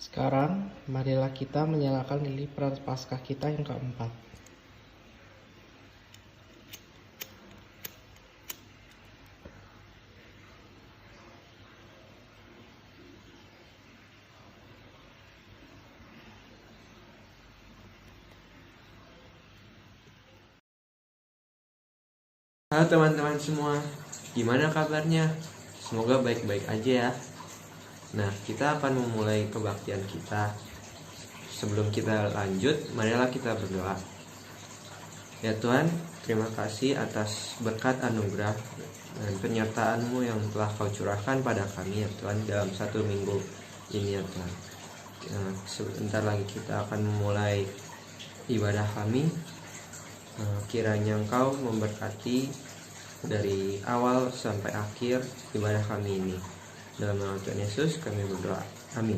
Sekarang, marilah kita menyalakan lilin Prapaskah kita yang keempat. Halo teman-teman semua, gimana kabarnya? Semoga baik-baik aja ya. Nah, kita akan memulai kebaktian kita. Sebelum kita lanjut, marilah kita berdoa. Ya Tuhan, terima kasih atas berkat anugerah dan penyertaan-Mu yang telah Kau curahkan pada kami ya Tuhan dalam 1 minggu ini ya Tuhan. Sebentar lagi kita akan memulai ibadah kami. Kiranya Engkau memberkati dari awal sampai akhir ibadah kami ini. Dalam nama Tuhan Yesus kami berdoa. Amin.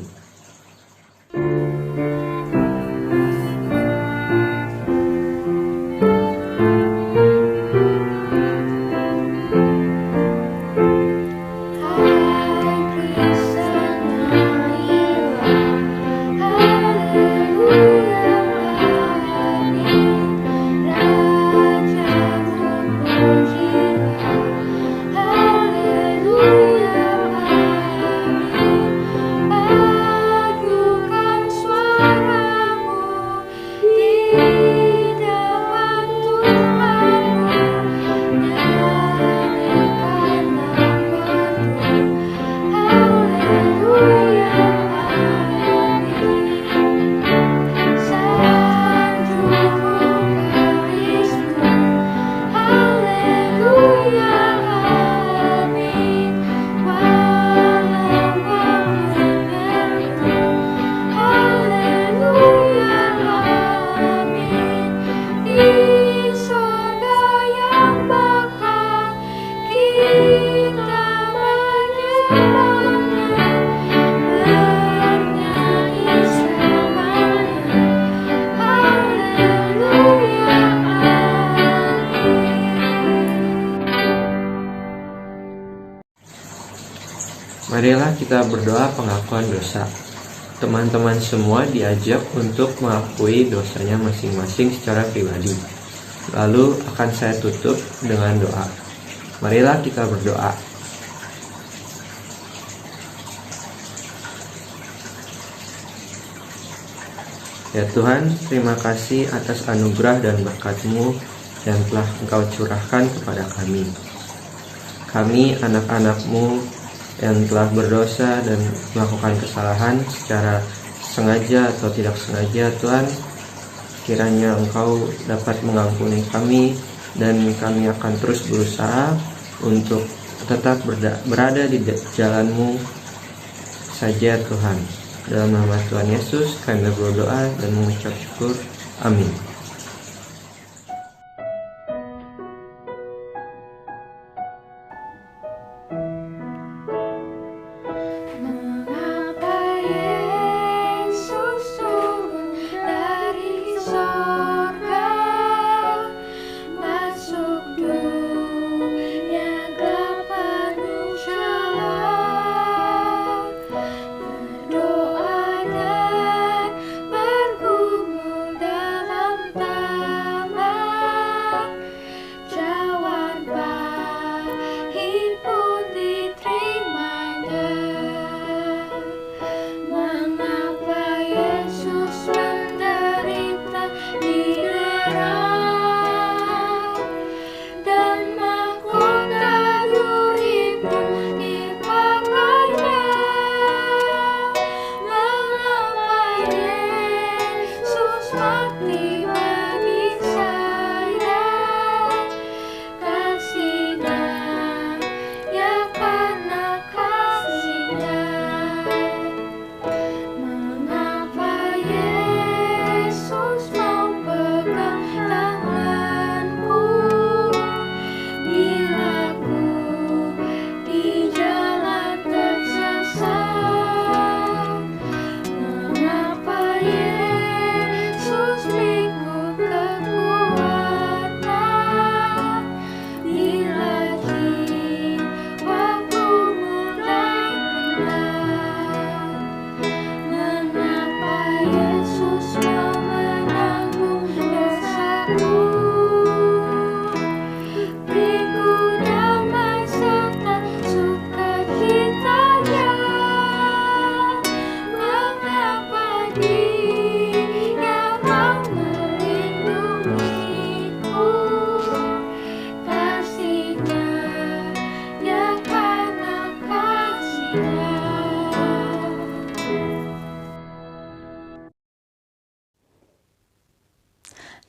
Marilah kita berdoa pengakuan dosa. Teman-teman semua diajak untuk mengakui dosanya masing-masing secara pribadi. Lalu akan saya tutup dengan doa. Marilah kita berdoa. Ya Tuhan, terima kasih atas anugerah dan berkat-Mu yang telah Engkau curahkan kepada kami. Kami anak-anak-Mu yang telah berdosa dan melakukan kesalahan secara sengaja atau tidak sengaja, Tuhan, kiranya Engkau dapat mengampuni kami dan kami akan terus berusaha untuk tetap berada di jalan-Mu saja Tuhan. Dalam nama Tuhan Yesus kami berdoa dan mengucap syukur. Amin.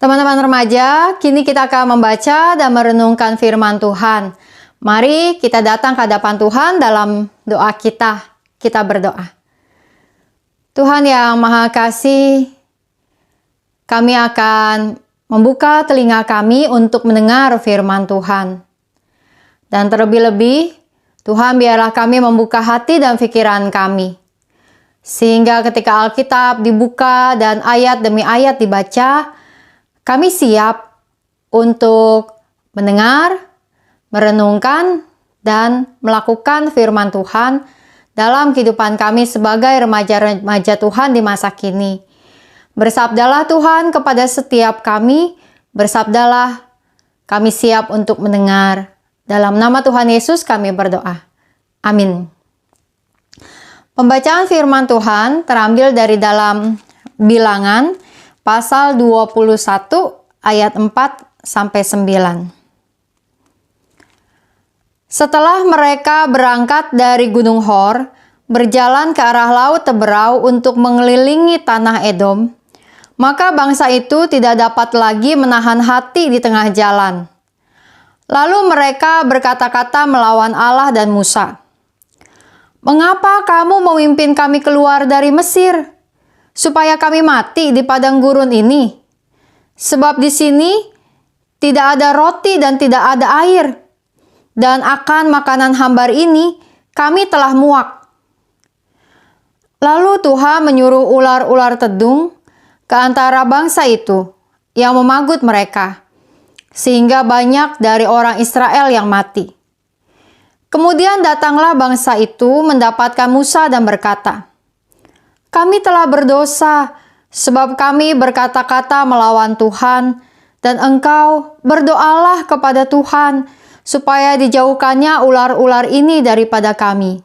Teman-teman remaja, kini kita akan membaca dan merenungkan firman Tuhan. Mari kita datang ke hadapan Tuhan dalam doa kita. Kita berdoa. Tuhan yang Maha Kasih, kami akan membuka telinga kami untuk mendengar firman Tuhan. Dan terlebih-lebih, Tuhan biarlah kami membuka hati dan pikiran kami. Sehingga ketika Alkitab dibuka dan ayat demi ayat dibaca, kami siap untuk mendengar, merenungkan, dan melakukan firman Tuhan dalam kehidupan kami sebagai remaja-remaja Tuhan di masa kini. Bersabdalah Tuhan kepada setiap kami, bersabdalah, kami siap untuk mendengar. Dalam nama Tuhan Yesus kami berdoa. Amin. Pembacaan firman Tuhan terambil dari dalam Bilangan pasal 21 ayat 4 sampai 9. Setelah mereka berangkat dari Gunung Hor, berjalan ke arah Laut Teberau untuk mengelilingi tanah Edom, maka bangsa itu tidak dapat lagi menahan hati di tengah jalan. Lalu mereka berkata-kata melawan Allah dan Musa. "Mengapa kamu memimpin kami keluar dari Mesir, supaya kami mati di padang gurun ini? Sebab di sini tidak ada roti dan tidak ada air, dan akan makanan hambar ini kami telah muak." Lalu Tuhan menyuruh ular-ular tedung ke antara bangsa itu yang memagut mereka, sehingga banyak dari orang Israel yang mati. Kemudian datanglah bangsa itu mendapatkan Musa dan berkata, "Kami telah berdosa, sebab kami berkata-kata melawan Tuhan, dan engkau berdoalah kepada Tuhan, supaya dijauhkannya ular-ular ini daripada kami."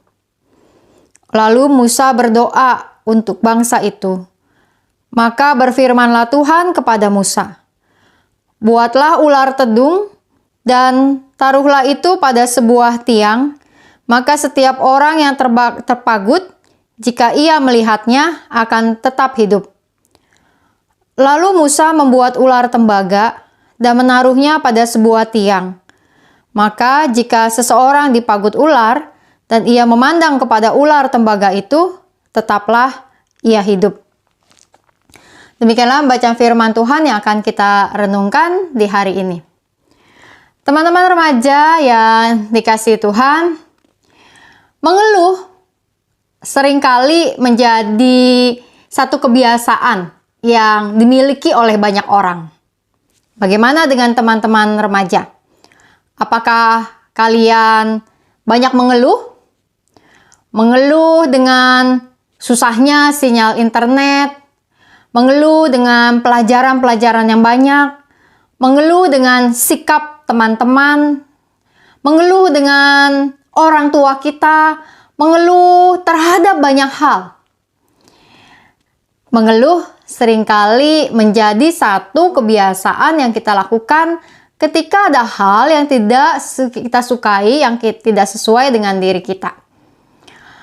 Lalu Musa berdoa untuk bangsa itu. Maka berfirmanlah Tuhan kepada Musa, "Buatlah ular tedung, dan taruhlah itu pada sebuah tiang, maka setiap orang yang terpagut, jika ia melihatnya, akan tetap hidup." Lalu Musa membuat ular tembaga dan menaruhnya pada sebuah tiang. Maka jika seseorang dipagut ular dan ia memandang kepada ular tembaga itu, tetaplah ia hidup. Demikianlah bacaan firman Tuhan yang akan kita renungkan di hari ini. Teman-teman remaja yang dikasihi Tuhan, mengeluh seringkali menjadi satu kebiasaan yang dimiliki oleh banyak orang. Bagaimana dengan teman-teman remaja? Apakah kalian banyak mengeluh? Mengeluh dengan susahnya sinyal internet, mengeluh dengan pelajaran-pelajaran yang banyak, mengeluh dengan sikap teman-teman, mengeluh dengan orang tua kita, mengeluh terhadap banyak hal. Mengeluh seringkali menjadi satu kebiasaan yang kita lakukan ketika ada hal yang tidak kita sukai, yang tidak sesuai dengan diri kita.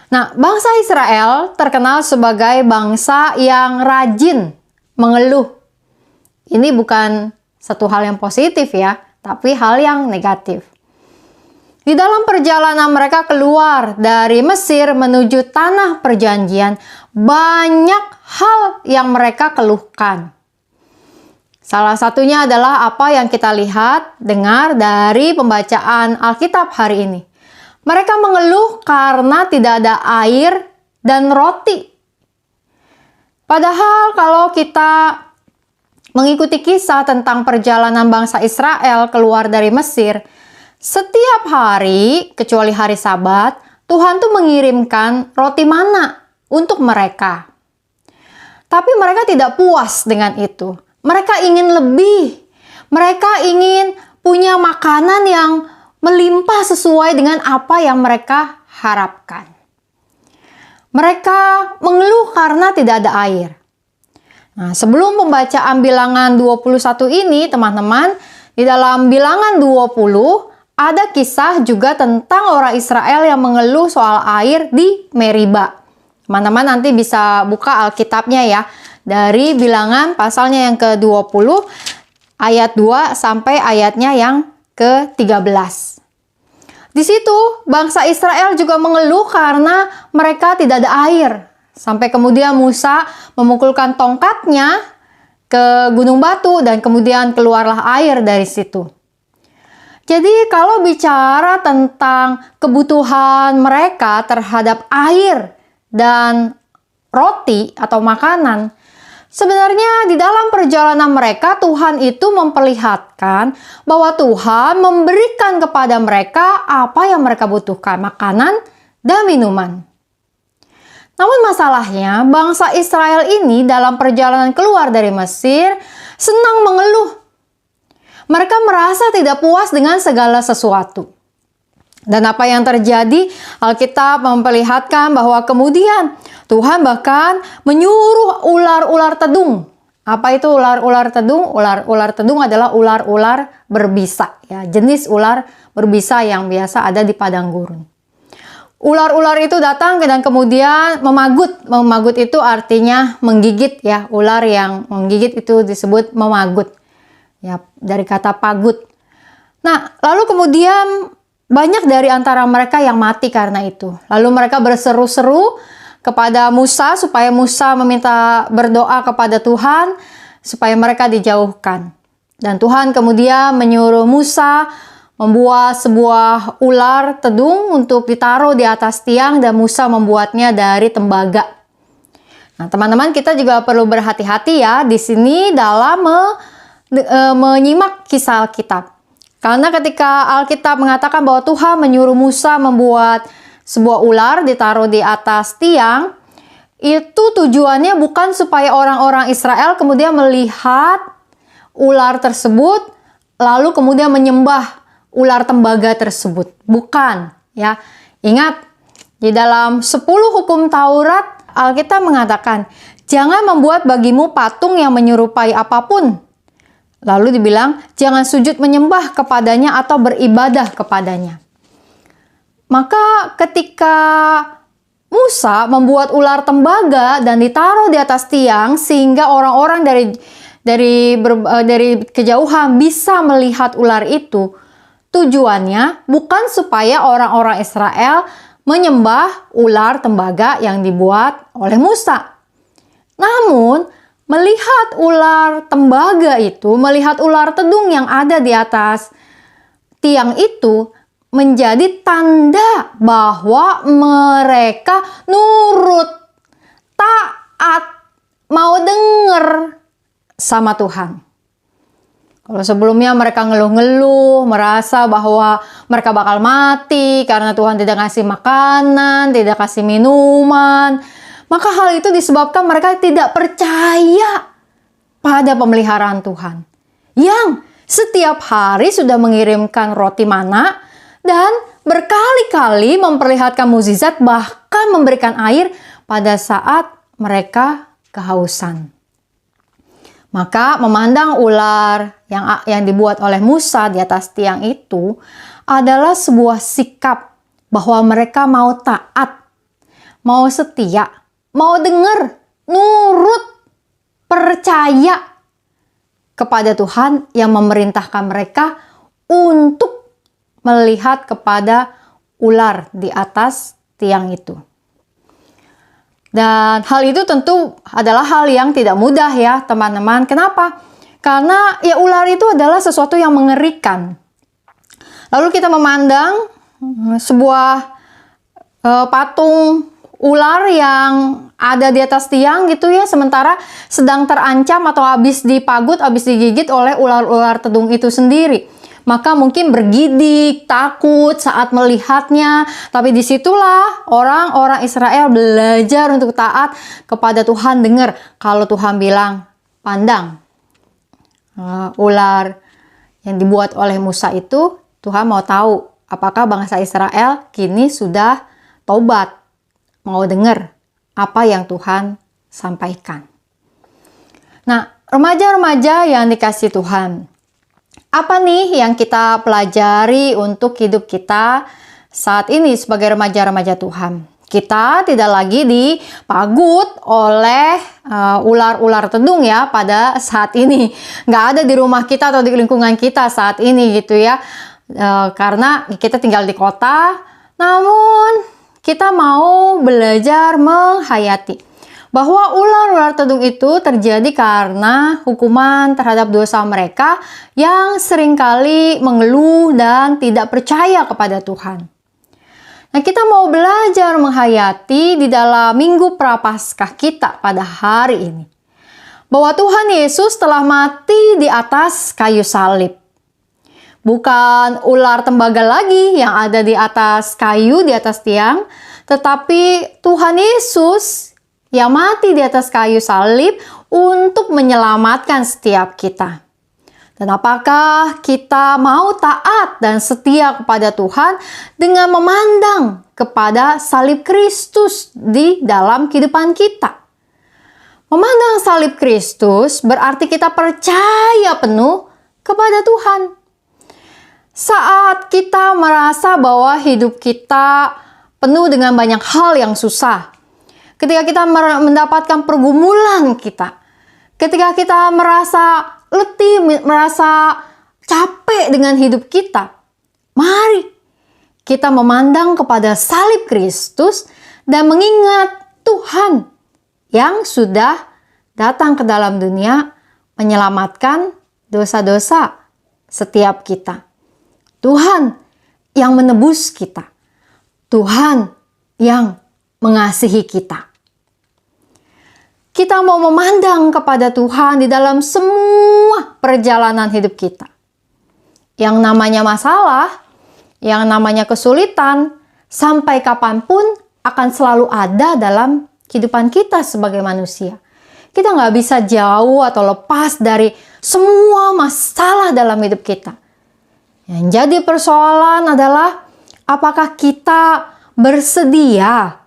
Nah, bangsa Israel terkenal sebagai bangsa yang rajin mengeluh. Ini bukan satu hal yang positif ya, tapi hal yang negatif. Di dalam perjalanan mereka keluar dari Mesir menuju tanah perjanjian, banyak hal yang mereka keluhkan. Salah satunya adalah apa yang kita lihat, dengar dari pembacaan Alkitab hari ini. Mereka mengeluh karena tidak ada air dan roti. Padahal kalau kita mengikuti kisah tentang perjalanan bangsa Israel keluar dari Mesir, setiap hari, kecuali hari Sabat, Tuhan tuh mengirimkan roti mana untuk mereka. Tapi mereka tidak puas dengan itu. Mereka ingin lebih. Mereka ingin punya makanan yang melimpah sesuai dengan apa yang mereka harapkan. Mereka mengeluh karena tidak ada air. Nah, sebelum pembacaan Bilangan 21 ini, teman-teman, di dalam Bilangan 20 ada kisah juga tentang orang Israel yang mengeluh soal air di Meriba. Teman-teman nanti bisa buka Alkitabnya ya, dari Bilangan pasalnya yang ke-20. ayat 2 sampai ayatnya yang ke-13. Di situ bangsa Israel juga mengeluh karena mereka tidak ada air. Sampai kemudian Musa memukulkan tongkatnya ke gunung batu dan kemudian keluarlah air dari situ. Jadi kalau bicara tentang kebutuhan mereka terhadap air dan roti atau makanan, sebenarnya di dalam perjalanan mereka Tuhan itu memperlihatkan bahwa Tuhan memberikan kepada mereka apa yang mereka butuhkan, makanan dan minuman. Namun masalahnya bangsa Israel ini dalam perjalanan keluar dari Mesir senang mengeluh. Mereka merasa tidak puas dengan segala sesuatu. Dan apa yang terjadi? Alkitab memperlihatkan bahwa kemudian Tuhan bahkan menyuruh ular-ular tedung. Apa itu ular-ular tedung? Ular-ular tedung adalah ular-ular berbisa, ya, jenis ular berbisa yang biasa ada di padang gurun. Ular-ular itu datang dan kemudian memagut. Memagut itu artinya menggigit, ya. Ular yang menggigit itu disebut memagut. Ya, dari kata pagut. Nah, lalu kemudian banyak dari antara mereka yang mati karena itu. Lalu mereka berseru-seru kepada Musa supaya Musa berdoa kepada Tuhan supaya mereka dijauhkan. Dan Tuhan kemudian menyuruh Musa membuat sebuah ular tedung untuk ditaruh di atas tiang dan Musa membuatnya dari tembaga. Nah, teman-teman, kita juga perlu berhati-hati ya di sini dalam menyimak kisah Alkitab. Karena ketika Alkitab mengatakan bahwa Tuhan menyuruh Musa membuat sebuah ular ditaruh di atas tiang, itu tujuannya bukan supaya orang-orang Israel kemudian melihat ular tersebut lalu kemudian menyembah ular tembaga tersebut. Bukan, ya. Ingat, di dalam 10 hukum Taurat, Alkitab mengatakan, jangan membuat bagimu patung yang menyerupai apapun. Lalu dibilang, jangan sujud menyembah kepadanya atau beribadah kepadanya. Maka ketika Musa membuat ular tembaga dan ditaruh di atas tiang sehingga orang-orang dari kejauhan bisa melihat ular itu, tujuannya bukan supaya orang-orang Israel menyembah ular tembaga yang dibuat oleh Musa. Namun, melihat ular tembaga itu, melihat ular tedung yang ada di atas tiang itu menjadi tanda bahwa mereka nurut, taat, mau denger sama Tuhan. Kalau sebelumnya mereka ngeluh-ngeluh, merasa bahwa mereka bakal mati karena Tuhan tidak ngasih makanan, tidak kasih minuman, maka hal itu disebabkan mereka tidak percaya pada pemeliharaan Tuhan. Yang setiap hari sudah mengirimkan roti mana dan berkali-kali memperlihatkan mukjizat bahkan memberikan air pada saat mereka kehausan. Maka memandang ular yang dibuat oleh Musa di atas tiang itu adalah sebuah sikap bahwa mereka mau taat, mau setia, mau dengar, nurut, percaya kepada Tuhan yang memerintahkan mereka untuk melihat kepada ular di atas tiang itu. Dan hal itu tentu adalah hal yang tidak mudah ya teman-teman. Kenapa? Karena ya ular itu adalah sesuatu yang mengerikan. Lalu kita memandang sebuah patung ular yang ada di atas tiang gitu ya, sementara sedang terancam atau habis dipagut, habis digigit oleh ular-ular tedung itu sendiri. Maka mungkin bergidik, takut saat melihatnya. Tapi disitulah orang-orang Israel belajar untuk taat kepada Tuhan. Dengar kalau Tuhan bilang, pandang ular yang dibuat oleh Musa itu, Tuhan mau tahu apakah bangsa Israel kini sudah taubat, mau dengar apa yang Tuhan sampaikan. Nah, remaja-remaja yang dikasihi Tuhan, apa nih yang kita pelajari untuk hidup kita saat ini sebagai remaja-remaja Tuhan? Kita tidak lagi dipagut oleh ular-ular tedung ya pada saat ini. Nggak ada di rumah kita atau di lingkungan kita saat ini gitu ya. Karena kita tinggal di kota, namun kita mau belajar menghayati bahwa ular-ular tedung itu terjadi karena hukuman terhadap dosa mereka yang seringkali mengeluh dan tidak percaya kepada Tuhan. Nah, kita mau belajar menghayati di dalam Minggu Prapaskah kita pada hari ini, bahwa Tuhan Yesus telah mati di atas kayu salib. Bukan ular tembaga lagi yang ada di atas kayu, di atas tiang, tetapi Tuhan Yesus yang mati di atas kayu salib untuk menyelamatkan setiap kita. Dan apakah kita mau taat dan setia kepada Tuhan dengan memandang kepada salib Kristus di dalam kehidupan kita? Memandang salib Kristus berarti kita percaya penuh kepada Tuhan. Saat kita merasa bahwa hidup kita penuh dengan banyak hal yang susah, ketika kita mendapatkan pergumulan kita, ketika kita merasa letih, merasa capek dengan hidup kita, mari kita memandang kepada salib Kristus dan mengingat Tuhan yang sudah datang ke dalam dunia menyelamatkan dosa-dosa setiap kita. Tuhan yang menebus kita. Tuhan yang mengasihi kita. Kita mau memandang kepada Tuhan di dalam semua perjalanan hidup kita. Yang namanya masalah, yang namanya kesulitan, sampai kapanpun akan selalu ada dalam kehidupan kita sebagai manusia. Kita nggak bisa jauh atau lepas dari semua masalah dalam hidup kita. Yang jadi persoalan adalah apakah kita bersedia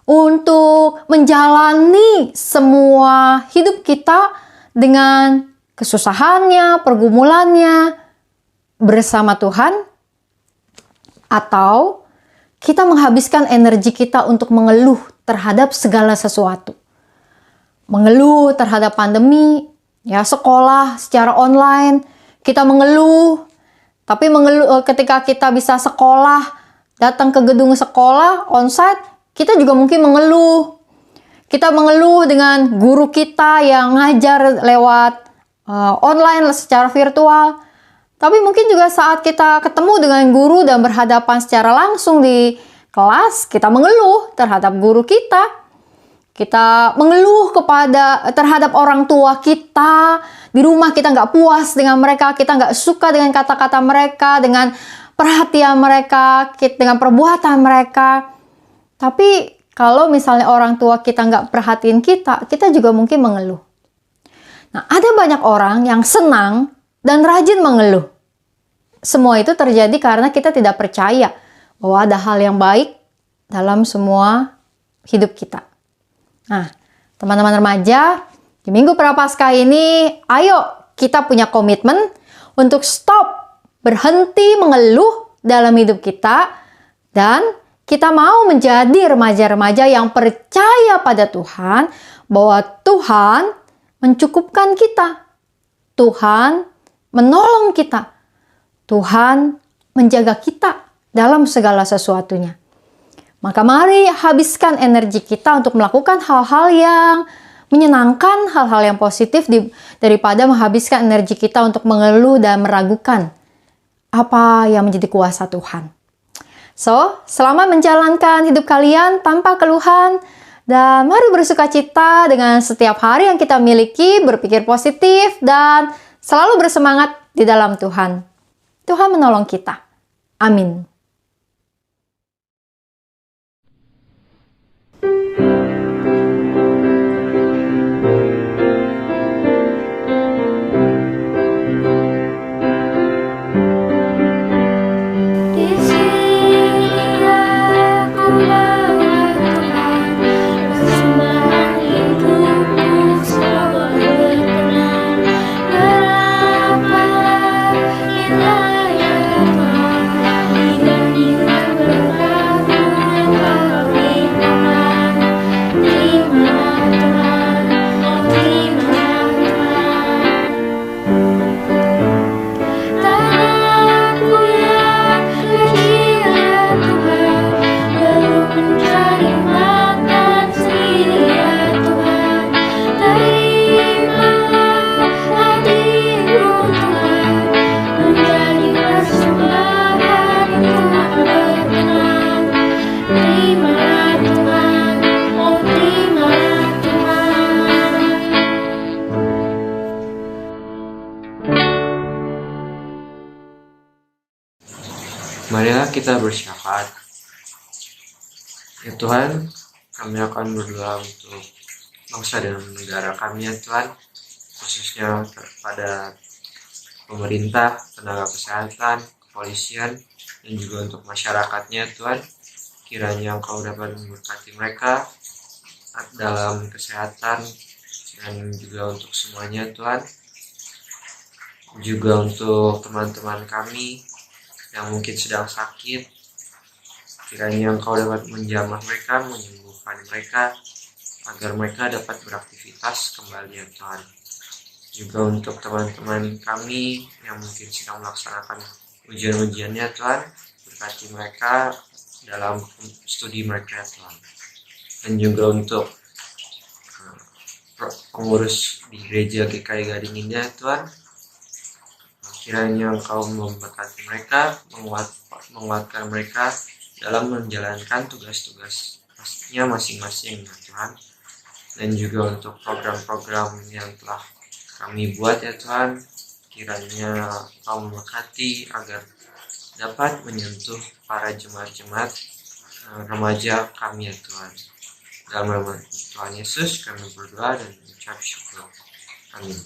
untuk menjalani semua hidup kita dengan kesusahannya, pergumulannya bersama Tuhan, atau kita menghabiskan energi kita untuk mengeluh terhadap segala sesuatu. Mengeluh terhadap pandemi, ya sekolah secara online, kita mengeluh, tapi mengeluh ketika kita bisa sekolah, datang ke gedung sekolah onsite, kita juga mungkin mengeluh. Kita mengeluh dengan guru kita yang ngajar lewat online secara virtual. Tapi mungkin juga saat kita ketemu dengan guru dan berhadapan secara langsung di kelas, kita mengeluh terhadap guru kita. Kita mengeluh terhadap orang tua kita. Di rumah kita nggak puas dengan mereka, kita nggak suka dengan kata-kata mereka, dengan perhatian mereka, dengan perbuatan mereka. Tapi kalau misalnya orang tua kita nggak perhatiin kita juga mungkin mengeluh. Nah, ada banyak orang yang senang dan rajin mengeluh. Semua itu terjadi karena kita tidak percaya bahwa ada hal yang baik dalam semua hidup kita. Nah, teman-teman remaja, di Minggu Prapaskah ini, ayo kita punya komitmen untuk stop, berhenti mengeluh dalam hidup kita, dan kita mau menjadi remaja-remaja yang percaya pada Tuhan, bahwa Tuhan mencukupkan kita. Tuhan menolong kita. Tuhan menjaga kita dalam segala sesuatunya. Maka mari habiskan energi kita untuk melakukan hal-hal yang menyenangkan, hal-hal yang positif daripada menghabiskan energi kita untuk mengeluh dan meragukan apa yang menjadi kuasa Tuhan. So, selamat menjalankan hidup kalian tanpa keluhan, dan mari bersukacita dengan setiap hari yang kita miliki, berpikir positif, dan selalu bersemangat di dalam Tuhan. Tuhan menolong kita. Amin. Berapa indah ya Tuhan. Marilah kita bersyafaat. Ya Tuhan, kami akan berdoa untuk bangsa dan negara kami ya Tuhan, khususnya kepada pemerintah, tenaga kesehatan, kepolisian, dan juga untuk masyarakatnya Tuhan. Kiranya Engkau dapat memberkati mereka dalam kesehatan dan juga untuk semuanya Tuhan. Juga untuk teman-teman kami yang mungkin sedang sakit, kiranya Engkau dapat menjamah mereka, menyembuhkan mereka, agar mereka dapat beraktivitas kembali ya Tuhan. Juga untuk teman-teman kami yang mungkin sedang melaksanakan ujian-ujiannya Tuhan, berkati mereka dalam studi mereka ya Tuhan. Dan juga untuk pengurus di gereja GKI Gading Indah Tuhan, kiranya Engkau memberkati mereka, menguatkan mereka dalam menjalankan tugas-tugasnya masing-masing ya Tuhan. Dan juga untuk program-program yang telah kami buat ya Tuhan, kiranya Engkau memberkati agar dapat menyentuh para jemaat-jemaat remaja kami ya Tuhan. Dalam nama Tuhan Yesus kami berdoa dan mengucap syukur. Amin.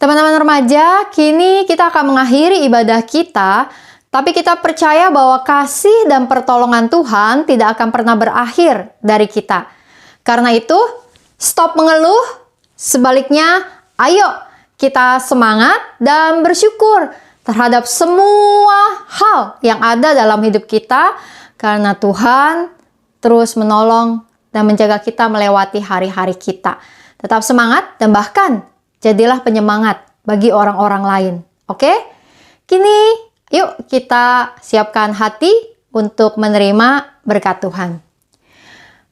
Teman-teman remaja, kini kita akan mengakhiri ibadah kita, tapi kita percaya bahwa kasih dan pertolongan Tuhan tidak akan pernah berakhir dari kita. Karena itu, stop mengeluh, sebaliknya, ayo kita semangat dan bersyukur terhadap semua hal yang ada dalam hidup kita, karena Tuhan terus menolong dan menjaga kita melewati hari-hari kita. Tetap semangat dan bahkan jadilah penyemangat bagi orang-orang lain. Oke? Kini, yuk kita siapkan hati untuk menerima berkat Tuhan.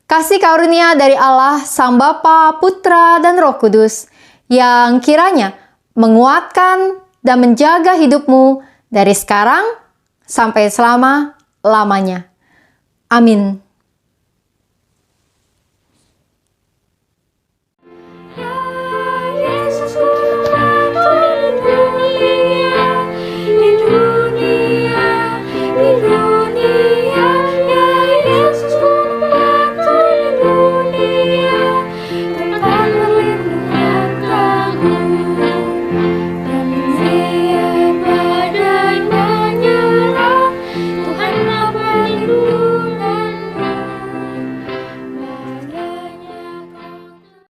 Kasih karunia dari Allah, Sang Bapa, Putra, dan Roh Kudus, yang kiranya menguatkan dan menjaga hidupmu dari sekarang sampai selama-lamanya. Amin.